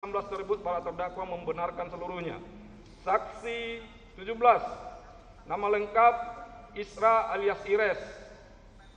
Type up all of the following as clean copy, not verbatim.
16 tersebut para terdakwa membenarkan seluruhnya. Saksi 17, nama lengkap Isra alias Ires,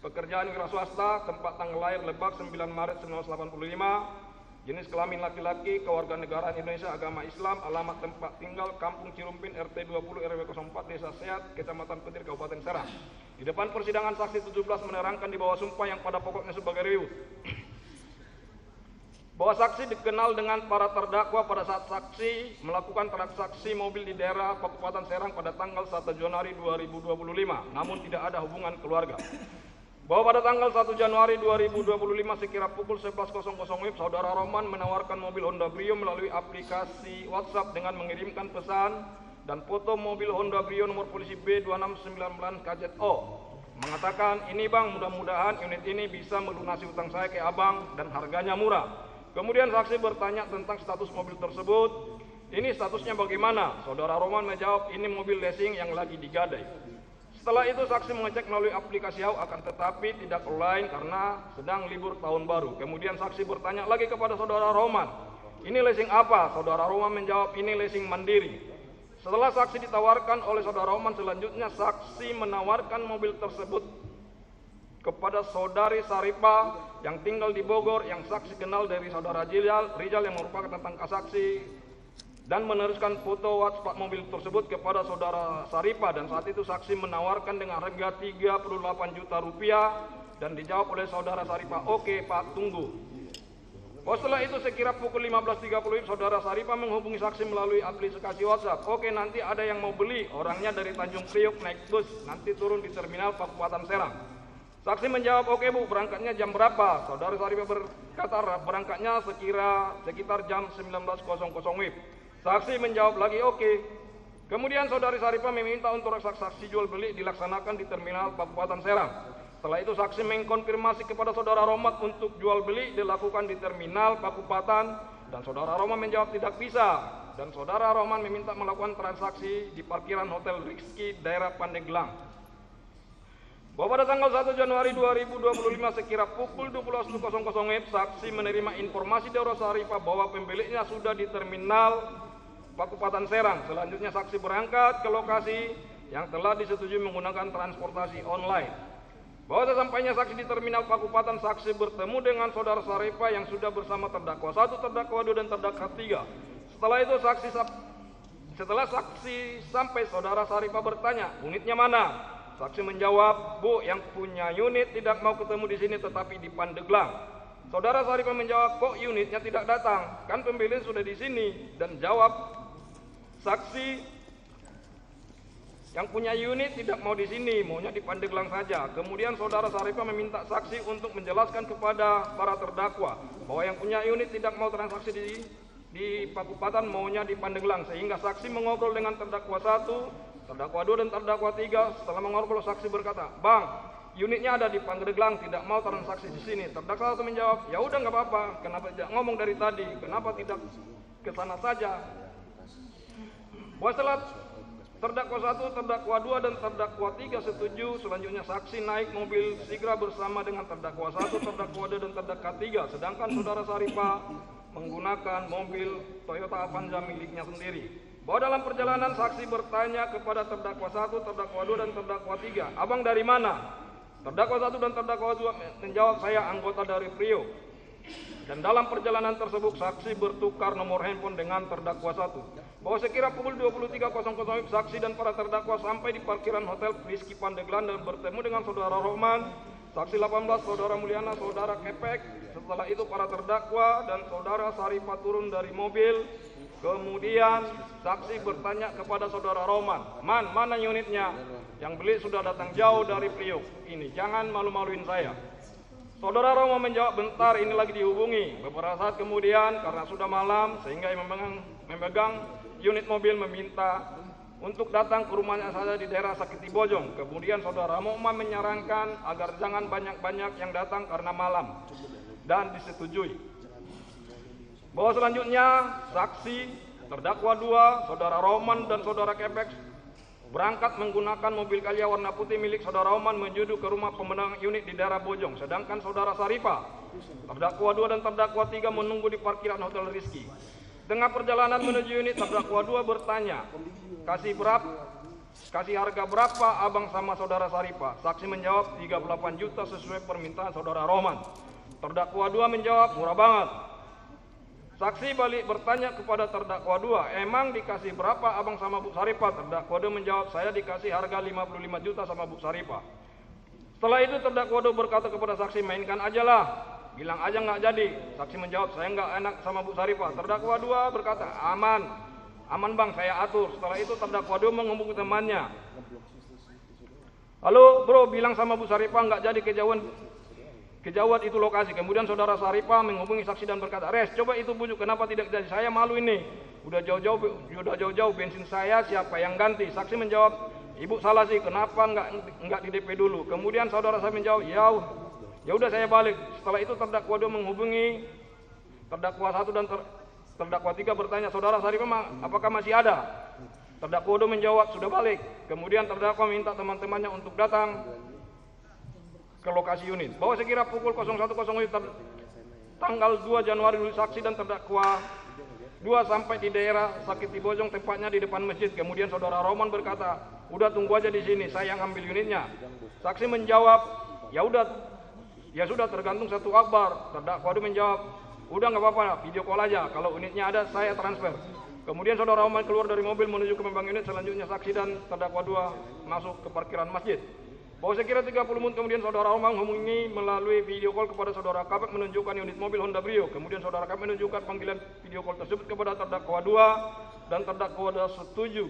pekerjaan wira swasta, tempat tanggal lahir Lebak 9 Maret 1985, jenis kelamin laki-laki, kewarganegaraan Indonesia, agama Islam, alamat tempat tinggal Kampung Cirumpin RT 20 RW 04 Desa Sehat, Kecamatan Petir, Kabupaten Serang. Di depan persidangan saksi 17 menerangkan di bawah sumpah yang pada pokoknya sebagai berikut. Bahwa saksi dikenal dengan para terdakwa pada saat saksi melakukan transaksi mobil di daerah Kabupaten Serang pada tanggal 1 Januari 2025, namun tidak ada hubungan keluarga. Bahwa pada tanggal 1 Januari 2025 sekira pukul 11.00 WIB, saudara Roman menawarkan mobil Honda Brio melalui aplikasi WhatsApp dengan mengirimkan pesan dan foto mobil Honda Brio nomor polisi B2699 KZO. Mengatakan, ini bang, mudah-mudahan unit ini bisa melunasi utang saya ke abang dan harganya murah. Kemudian saksi bertanya tentang status mobil tersebut. Ini statusnya bagaimana? Saudara Roman menjawab, ini mobil leasing yang lagi digadai. Setelah itu saksi mengecek melalui aplikasi HAU, akan tetapi tidak online karena sedang libur tahun baru. Kemudian saksi bertanya lagi kepada saudara Roman, ini leasing apa? Saudara Roman menjawab, ini leasing mandiri. Setelah saksi ditawarkan oleh saudara Roman, selanjutnya saksi menawarkan mobil tersebut kepada saudari Saripa yang tinggal di Bogor, yang saksi kenal dari saudara Rizal yang merupakan tetangga saksi, dan meneruskan foto WhatsApp mobil tersebut kepada saudara Saripa, dan saat itu saksi menawarkan dengan harga 38 juta rupiah dan dijawab oleh saudara Saripa, oke Pak, tunggu. Setelah itu sekira pukul 15.30 saudara Saripa menghubungi saksi melalui aplikasi WhatsApp. Oke, nanti ada yang mau beli, orangnya dari Tanjung Priok naik bus, nanti turun di terminal Kabupaten Serang. Saksi menjawab, oke Bu, berangkatnya jam berapa? Saudara Saripa berkata, berangkatnya sekitar jam 19.00 WIB. Saksi menjawab lagi, oke. Kemudian saudari Saripa meminta untuk transaksi jual beli dilaksanakan di terminal Kabupaten Serang. Setelah itu saksi mengkonfirmasi kepada saudara Roman untuk jual beli dilakukan di terminal Kabupaten, dan saudara Roman menjawab tidak bisa. Dan saudara Roman meminta melakukan transaksi di parkiran Hotel Rizky daerah Pandeglang. Bahwa pada tanggal 1 Januari 2025 sekira pukul 12.00 WIB, saksi menerima informasi dari Saripa bahwa pemiliknya sudah di terminal Kabupaten Serang. Selanjutnya saksi berangkat ke lokasi yang telah disetujui menggunakan transportasi online. Bahwa sesampainya saksi di terminal Kabupaten, saksi bertemu dengan saudara Saripa yang sudah bersama terdakwa 1, terdakwa 2, dan terdakwa 3. Setelah saksi sampai, saudara Saripa bertanya, unitnya mana? Saksi menjawab, Bu, yang punya unit tidak mau ketemu di sini tetapi di Pandeglang. Saudara Saripa menjawab, kok unitnya tidak datang? Kan pembelian sudah di sini. Dan jawab saksi, yang punya unit tidak mau di sini, maunya di Pandeglang saja. Kemudian saudara Saripa meminta saksi untuk menjelaskan kepada para terdakwa bahwa yang punya unit tidak mau transaksi di Kabupaten, maunya di Pandeglang. Sehingga saksi mengobrol dengan terdakwa 1, terdakwa 2, dan terdakwa 3. Setelah mengobrol, saksi berkata, Bang, unitnya ada di Pandeglang, tidak mau transaksi di sini. Terdakwa 1 menjawab, ya udah nggak apa-apa, kenapa tidak ngomong dari tadi, kenapa tidak ke sana saja? Bahwa setelah terdakwa 1, terdakwa 2, dan terdakwa 3 setuju, selanjutnya saksi naik mobil Sigra bersama dengan terdakwa 1, terdakwa 2, dan terdakwa 3. Sedangkan saudara Saripa menggunakan mobil Toyota Avanza miliknya sendiri. Bahwa dalam perjalanan saksi bertanya kepada terdakwa 1, terdakwa 2, dan terdakwa 3, abang dari mana? Terdakwa 1 dan terdakwa 2 menjawab, saya anggota dari Priok. Dan dalam perjalanan tersebut saksi bertukar nomor handphone dengan terdakwa 1. Bahwa sekira pukul 23.00 saksi dan para terdakwa sampai di parkiran Hotel Rizky Pandeglang dan bertemu dengan saudara Roman, saksi 18, saudara Mulyana, saudara Kepek. Setelah itu para terdakwa dan saudara Saripa turun dari mobil. Kemudian saksi bertanya kepada saudara Roman, Man, mana unitnya? Yang beli sudah datang jauh dari Priok. Ini, jangan malu-maluin saya. Saudara Roman menjawab, bentar, ini lagi dihubungi. Beberapa saat kemudian, karena sudah malam, sehingga yang memegang unit mobil meminta untuk datang ke rumahnya saja di daerah Sakiti Bojong. Kemudian saudara Roman menyarankan agar jangan banyak-banyak yang datang karena malam, dan disetujui. Bahwa selanjutnya saksi, terdakwa 2, saudara Roman dan saudara Kepek berangkat menggunakan mobil Calya warna putih milik saudara Roman menuju ke rumah pemenang unit di daerah Bojong. Sedangkan saudara Saripa, terdakwa 2 dan terdakwa 3 menunggu di parkiran Hotel Rizky. Tengah perjalanan menuju unit, terdakwa 2 bertanya, kasih harga berapa abang sama saudara Saripah? Saksi menjawab 38 juta sesuai permintaan saudara Rohman. Terdakwa 2 menjawab, murah banget. Saksi balik bertanya kepada terdakwa 2, emang dikasih berapa abang sama Bu Saripah? Terdakwa 2 menjawab, saya dikasih harga 55 juta sama Bu Saripah. Setelah itu terdakwa 2 berkata kepada saksi, mainkan aja lah, bilang aja nggak jadi. Saksi menjawab, saya nggak enak sama Bu Saripah. Terdakwa 2 berkata, aman bang, saya atur. Setelah itu terdakwa 2 menghubungi temannya, halo bro, bilang sama Bu Saripah nggak jadi kejauhan itu lokasi. Kemudian saudara Saripah menghubungi saksi dan berkata, Res, coba itu bujuk, kenapa tidak jadi? Saya malu ini, udah jauh-jauh bensin saya, siapa yang ganti? Saksi menjawab, ibu salah sih, kenapa nggak di DP dulu? Kemudian saudara saya menjawab, ya udah saya balik. Setelah itu terdakwa 2 menghubungi terdakwa 1 dan terdakwa 3 bertanya, saudara Saripah apakah masih ada? Terdakwa 2 menjawab, sudah balik. Kemudian terdakwa minta teman-temannya untuk datang ke lokasi unit. Bahwa sekira pukul 01.00 tanggal 2 Januari saksi dan terdakwa 2 sampai di daerah Sakit Bojong, tepatnya di depan masjid. Kemudian saudara Roman berkata, udah tunggu aja di sini, saya yang ambil unitnya. Saksi menjawab, ya sudah tergantung satu akbar. Terdakwa 2 menjawab, udah nggak apa-apa, video call aja, kalau unitnya ada saya transfer. Kemudian saudara Roman keluar dari mobil menuju ke membang unit. Selanjutnya saksi dan terdakwa 2 masuk ke parkiran masjid. Bahwa sekira 30 menit kemudian saudara Roman menghubungi melalui video call kepada saudara Kabak menunjukkan unit mobil Honda Brio. Kemudian saudara Kabak menunjukkan panggilan video call tersebut kepada terdakwa 2 dan terdakwa 2 setuju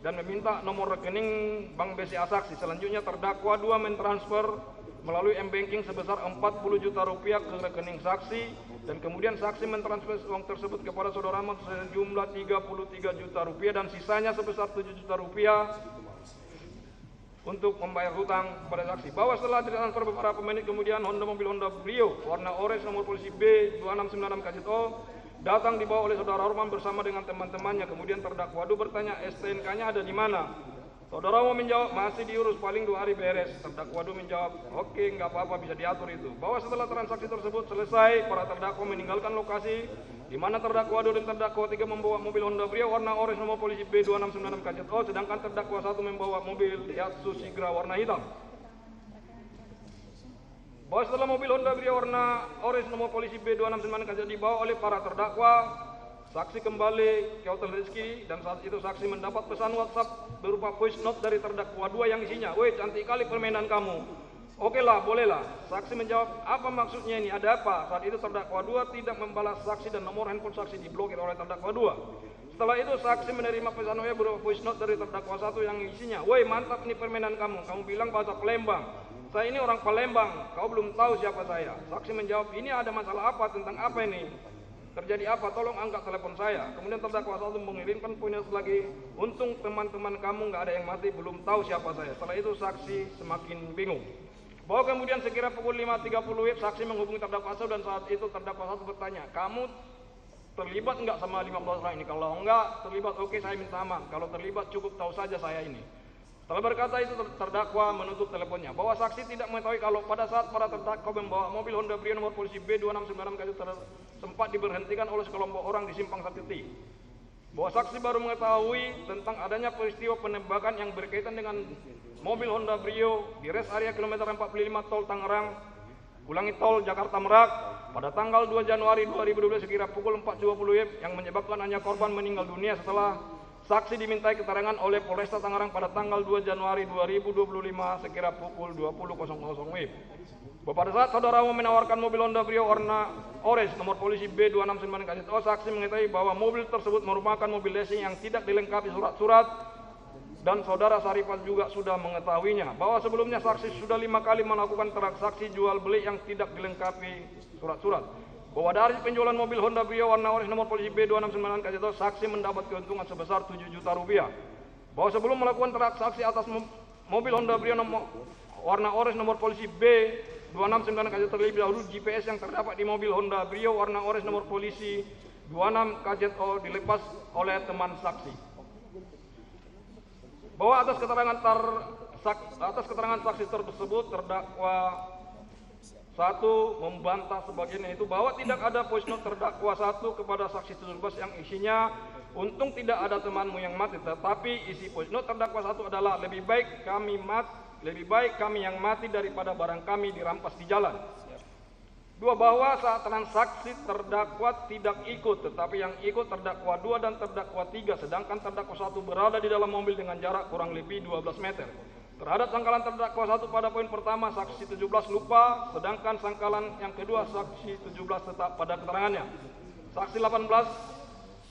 dan meminta nomor rekening Bank BCA saksi. Selanjutnya terdakwa 2 mentransfer melalui M-Banking sebesar 40 juta rupiah ke rekening saksi, dan kemudian saksi mentransfer uang tersebut kepada saudara Roman sejumlah 33 juta rupiah dan sisanya sebesar 7 juta rupiah untuk membayar hutang kepada saksi. Bahwa setelah ditransfer beberapa menit kemudian mobil Honda Brio warna orange nomor polisi B2696 KZO datang dibawa oleh saudara Roman bersama dengan teman-temannya. Kemudian terdakwa 2 bertanya, STNK-nya ada di mana? Saudara Roman menjawab, masih diurus, paling 2 hari beres. Terdakwa 2 menjawab, oke, nggak apa-apa, bisa diatur itu. Bahwa setelah transaksi tersebut selesai, para terdakwa meninggalkan lokasi, di mana terdakwa 2 dan terdakwa 3 membawa mobil Honda Brio warna orange nomor polisi B2696 KZO, sedangkan terdakwa 1 membawa mobil Daihatsu Sigra warna hitam. Bahwa setelah mobil Honda Brio warna orange nomor polisi B2696 KZO dibawa oleh para terdakwa, saksi kembali ke Hotel Rizky, dan saat itu saksi mendapat pesan WhatsApp berupa voice note dari terdakwa 2 yang isinya, woi cantik kali permainan kamu. Oke lah, bolehlah. Saksi menjawab, apa maksudnya ini, ada apa? Saat itu terdakwa 2 tidak membalas saksi dan nomor handphone saksi diblokir oleh terdakwa 2. Setelah itu saksi menerima pesan WA berupa voice note dari terdakwa 1 yang isinya, woi mantap ini permainan kamu bilang bahasa Palembang. Saya ini orang Palembang, kau belum tahu siapa saya. Saksi menjawab, ini ada masalah apa, tentang apa ini? Terjadi apa? Tolong angkat telepon saya. Kemudian terdakwa 1 mengirimkan poinnya lagi, untung teman-teman kamu nggak ada yang mati, belum tahu siapa saya. Setelah itu saksi semakin bingung. Bahwa kemudian sekira pukul 5.30 saksi menghubungi terdakwa 1 dan saat itu terdakwa 1 bertanya, kamu terlibat nggak sama 15 orang ini? Kalau enggak terlibat, oke saya minta maaf. Kalau terlibat cukup tahu saja saya ini. Setelah berkata itu terdakwa menutup teleponnya. Bahwa saksi tidak mengetahui kalau pada saat para terdakwa membawa mobil Honda Brio nomor polisi B2696 KZO sempat diberhentikan oleh sekelompok orang di Simpang Sakti. Bahwa saksi baru mengetahui tentang adanya peristiwa penembakan yang berkaitan dengan mobil Honda Brio di rest area kilometer 45 Tol Tangerang, ulangi Tol Jakarta Merak pada tanggal 2 Januari 2012 sekira pukul 4.20 WIB yang menyebabkan hanya korban meninggal dunia setelah saksi dimintai keterangan oleh Polresta Tangerang pada tanggal 2 Januari 2025 sekira pukul 20.00 WIB. Pada saat saudara menawarkan mobil Honda Brio warna orange nomor polisi B2696 KZO, saksi mengetahui bahwa mobil tersebut merupakan mobil leasing yang tidak dilengkapi surat-surat, dan saudara Saripah juga sudah mengetahuinya. Bahwa sebelumnya saksi sudah 5 kali melakukan transaksi jual beli yang tidak dilengkapi surat-surat. Bahwa dari penjualan mobil Honda Brio warna orange nomor polisi B2696 KZO, saksi mendapat keuntungan sebesar 7 juta rupiah. Bahwa sebelum melakukan transaksi atas mobil Honda Brio warna orange nomor polisi B269 KZO, terlebih dahulu GPS yang terdapat di mobil Honda Brio warna orange nomor polisi 26 KZO dilepas oleh teman saksi. Bahwa atas keterangan saksi tersebut terdakwa 1 Satu, membantah sebagainya itu bahwa tidak ada voice note terdakwa 1 kepada saksi 17 yang isinya, untung tidak ada temanmu yang mati, tetapi isi voice note terdakwa 1 adalah lebih baik kami yang mati daripada barang kami dirampas di jalan. 2, bahwa saat transaksi terdakwa tidak ikut, tetapi yang ikut terdakwa 2 dan terdakwa 3, sedangkan terdakwa 1 berada di dalam mobil dengan jarak kurang lebih 12 meter. Terhadap sangkalan terdakwa 1 pada poin pertama, saksi 17 lupa, sedangkan sangkalan yang kedua saksi 17 tetap pada keterangannya. Saksi 18